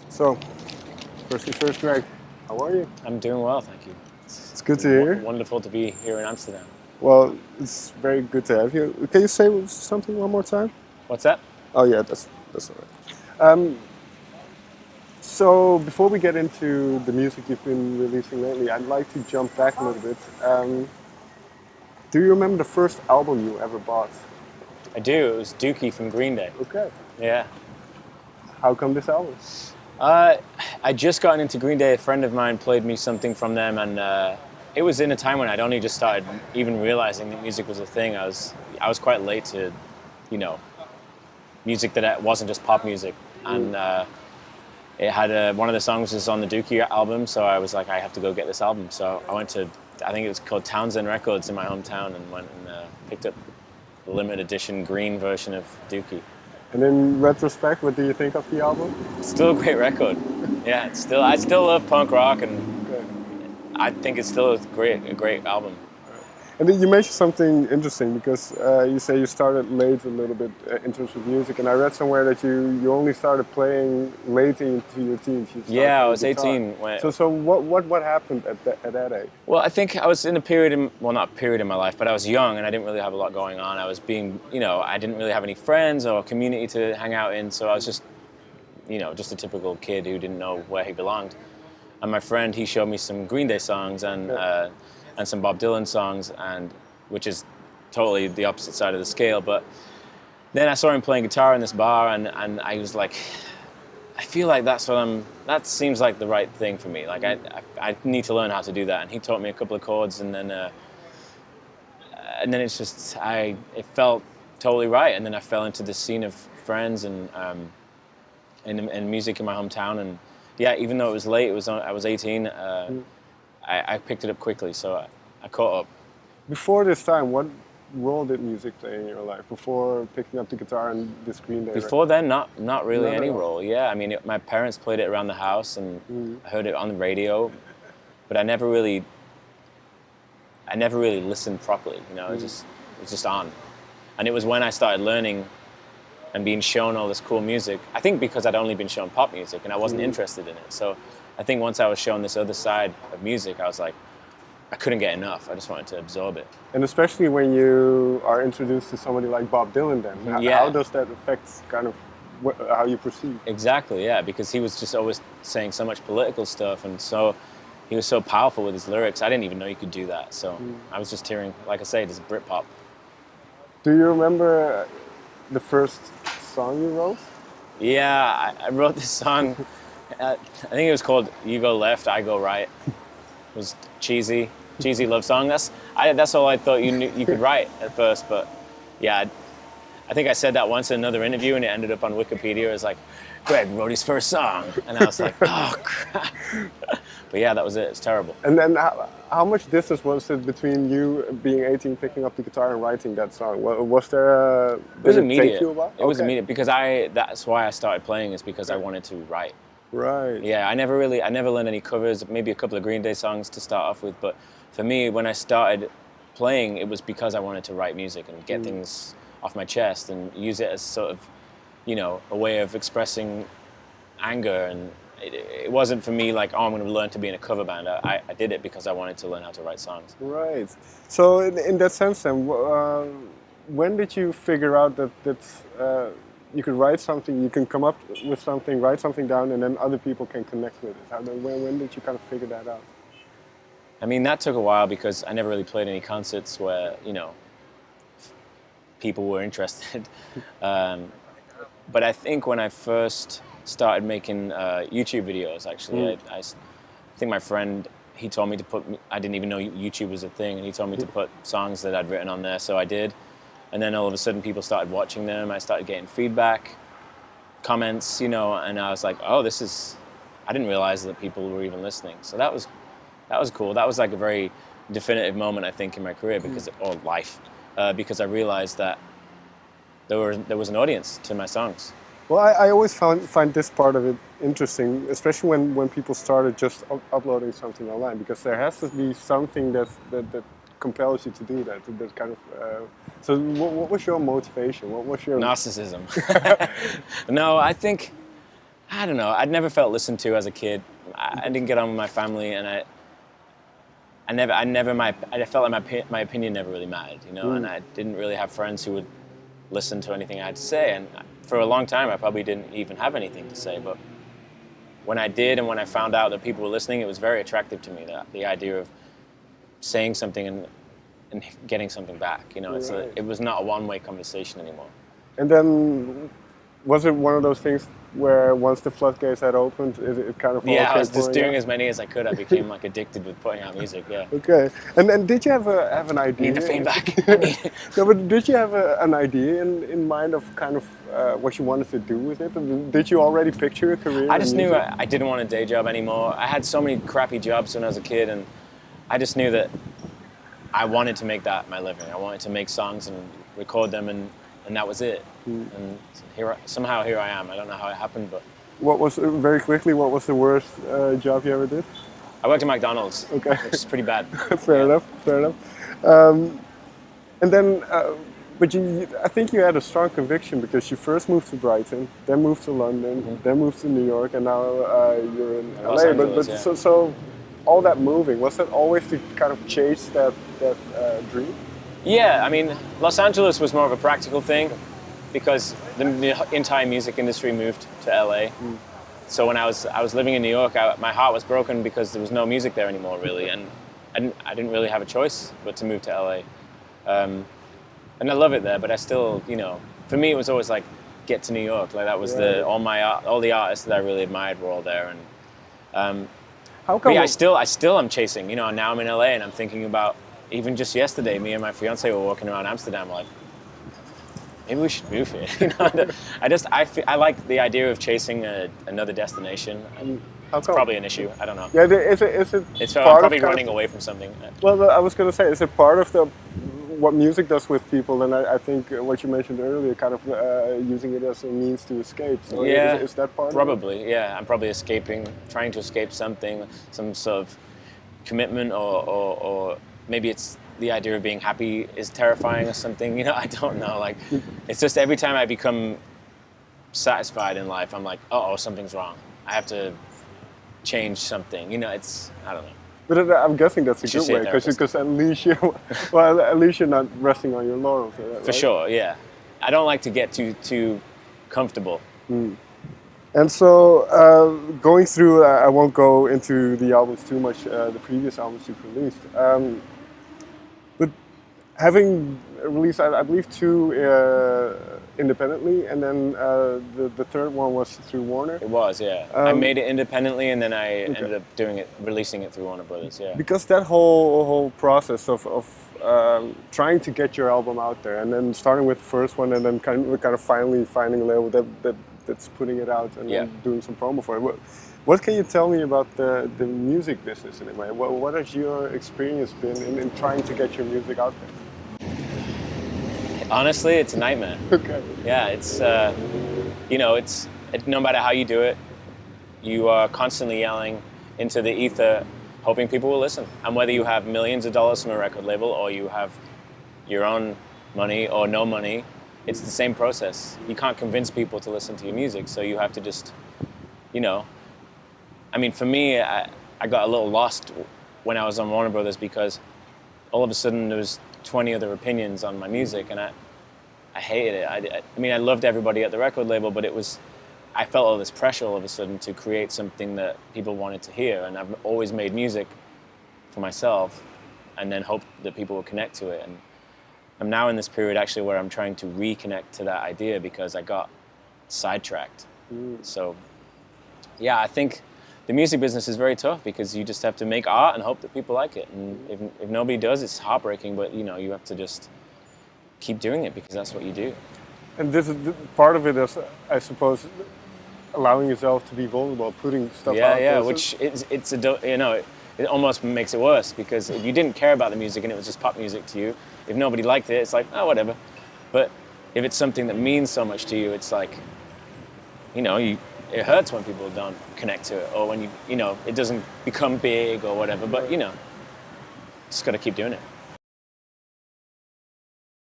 So, first things first, Greg, how are you? I'm doing well, thank you. It's good to hear. Wonderful to be here in Amsterdam. Well, it's very good to have you. Can you say something one more time? What's that? Oh yeah, that's all right. So before we get into the music you've been releasing lately, I'd like to jump back a little bit. Do you remember the first album you ever bought? I do. It was Dookie from Greenday. Okay. Yeah. How come this album? I just gotten into Greenday. A friend of mine played me something from them, and it was in a time when I'd only just started even realizing that music was a thing. I was quite late to, you know, music that wasn't just pop music, and it had one of the songs was on the Dookie album, so I was like, I have to go get this album. So I went to, I think it was called Townsend Records in my hometown, and went and picked up the limited edition green version of Dookie. And in retrospect, what do you think of the album? Still a great record. Yeah, I still love punk rock, and Okay. I think it's still a great album. And then you mentioned something interesting because you say you started late a little bit in terms of music, and I read somewhere that you only started playing late into your teens. You started Yeah, I playing was guitar. 18 when. So what happened at that age? Well, I think I was in a period, well, not a period in my life, but I was young and I didn't really have a lot going on. I was being, I didn't really have any friends or community to hang out in, so I was just, just a typical kid who didn't know where he belonged. And my friend, he showed me some Green Day songs and some Bob Dylan songs, and which is totally the opposite side of the scale. But then I saw him playing guitar in this bar, and I was like, I feel like that seems like the right thing for me. Like I need to learn how to do that. And he taught me a couple of chords, and then it's just it felt totally right. And then I fell into this scene of friends and music in my hometown. And yeah, even though it was late, I was 18. I picked it up quickly, so I caught up. Before this time, what role did music play in your life? Before picking up the guitar and this Green Day? Before then, not really Not at any all. role. Yeah, I mean, my parents played it around the house, and I heard it on the radio, but I never really listened properly. It was just on, and it was when I started learning and being shown all this cool music. I think because I'd only been shown pop music and I wasn't interested in it. So I think once I was shown this other side of music, I was like, I couldn't get enough. I just wanted to absorb it. And especially when you are introduced to somebody like Bob Dylan, then Yeah. how does that affect kind of how you perceive? Exactly, yeah, because he was just always saying so much political stuff, and so he was so powerful with his lyrics. I didn't even know you could do that. So I was just hearing, like I say, this Britpop. Do you remember the first song you wrote? Yeah, I wrote this song. I think it was called "You Go Left, I Go Right." It was cheesy love song. That's all I thought you could write at first. But yeah, I think I said that once in another interview, and it ended up on Wikipedia as like, Greg wrote his first song, and I was like, oh crap. But yeah, that was it. It's terrible. And then how much distance was it between you being 18, picking up the guitar and writing that song? Was there a... It was did immediate. take you a while? It was Okay. immediate because that's why I started playing, is because I wanted to write. Right. Yeah, I never learned any covers, maybe a couple of Green Day songs to start off with, but for me, when I started playing, it was because I wanted to write music and get things off my chest and use it as sort of, a way of expressing anger. And it wasn't for me like, oh, I'm going to learn to be in a cover band. I did it because I wanted to learn how to write songs. Right. So in that sense then, when did you figure out that you could write something, you can come up with something, write something down, and then other people can connect with it? When did you kind of figure that out? I mean, that took a while because I never really played any concerts where, people were interested. But I think when I first started making YouTube videos, actually, I think my friend, he told me to I didn't even know YouTube was a thing, and he told me to put songs that I'd written on there, so I did. And then all of a sudden people started watching them, I started getting feedback, comments, and I was like, oh, I didn't realize that people were even listening. So that was cool. That was like a very definitive moment, I think, in my career, or life, because I realized that there was an audience to my songs. Well, I always find this part of it interesting, especially when people started just uploading something online, because there has to be something that compels you to do that. That kind of. So, what was your motivation? What was your narcissism? No, I think I don't know. I'd never felt listened to as a kid. I didn't get on with my family, and I felt like my opinion never really mattered, you know. And I didn't really have friends who would listen to anything I had to say. And for a long time, I probably didn't even have anything to say. But when I did, and when I found out that people were listening, it was very attractive to me. The idea of saying something and getting something back, you know. It was not a one-way conversation anymore. And then, was it one of those things where once the floodgates had opened, it kind of all I was came just pouring doing out? as many as I could. I became like addicted with putting out music. Yeah. Okay. And did you have an idea? Need the fame back. No, but did you have an idea in mind of kind of what you wanted to do with it? Did you already picture a career? I just in knew music? I didn't want a day job anymore. I had so many crappy jobs when I was a kid, and I just knew that I wanted to make that my living. I wanted to make songs and record them, and that was it. And somehow here I am. I don't know how it happened, but What was very quickly? What was the worst job you ever did? I worked at McDonald's, Okay. which is pretty bad. Fair enough. Fair enough. And then, but I think you had a strong conviction because you first moved to Brighton, then moved to London, then moved to New York, and now you're in Los LA. Angeles, But so all that moving, was that always to kind of chase that dream? Yeah, I mean, Los Angeles was more of a practical thing because the entire music industry moved to LA. So when I was living in New York, my heart was broken because there was no music there anymore, really, and I didn't really have a choice but to move to LA. And I love it there, but I still, you know, for me it was always like get to New York. Like that was all the artists that I really admired were all there, and How come? yeah, I still am chasing. You know, now I'm in LA and I'm thinking about. Even just yesterday, me and my fiance were walking around Amsterdam, like, maybe we should move here. You know, I like the idea of chasing another destination. How It's come? probably an issue. I don't know. Yeah, is it It's part I'm of probably kind running of, away from something. Well, I was going to say, is it part of what music does with people? And I think what you mentioned earlier, kind of using it as a means to escape. So Yeah, is that part? probably. Of it? Yeah, I'm probably trying to escape something, some sort of commitment, or maybe it's the idea of being happy is terrifying or something. You know, I don't know. Like, it's just every time I become satisfied in life, I'm like, something's wrong. I have to change something. You know, I don't know. But I'm guessing that's a Should good see a way therapist. because at least you're not resting on your laurels. Right? For sure, yeah. I don't like to get too comfortable. And so going through, I won't go into the albums too much, the previous albums you've released. But having released, I believe, two independently, and then the third one was through Warner. It was, yeah. I made it independently, and then I ended up releasing it through Warner Brothers, yeah. Because that whole process of trying to get your album out there, and then starting with the first one, and then kind of finally finding a label that's putting it out and then doing some promo for it. What can you tell me about the music business in a way? What has your experience been in trying to get your music out there? Honestly, it's a nightmare. Okay. Yeah, it's, no matter how you do it, you are constantly yelling into the ether, hoping people will listen. And whether you have millions of dollars from a record label or you have your own money or no money, it's the same process. You can't convince people to listen to your music, so you have to just, I mean, for me, I got a little lost when I was on Warner Brothers because all of a sudden there was 20 other opinions on my music, and I hated it. I mean, I loved everybody at the record label, but I felt all this pressure all of a sudden to create something that people wanted to hear, and I've always made music for myself and then hoped that people would connect to it. And I'm now in this period actually where I'm trying to reconnect to that idea because I got sidetracked. So, yeah, I think the music business is very tough because you just have to make art and hope that people like it. And if nobody does, it's heartbreaking, but you have to just keep doing it because that's what you do. And this is part of it is, I suppose, allowing yourself to be vulnerable, putting stuff out there. Yeah, which it almost makes it worse because if you didn't care about the music and it was just pop music to you, if nobody liked it, it's like, oh, whatever. But if it's something that means so much to you, it's like, it hurts when people don't connect to it or when it doesn't become big or whatever. But, just got to keep doing it.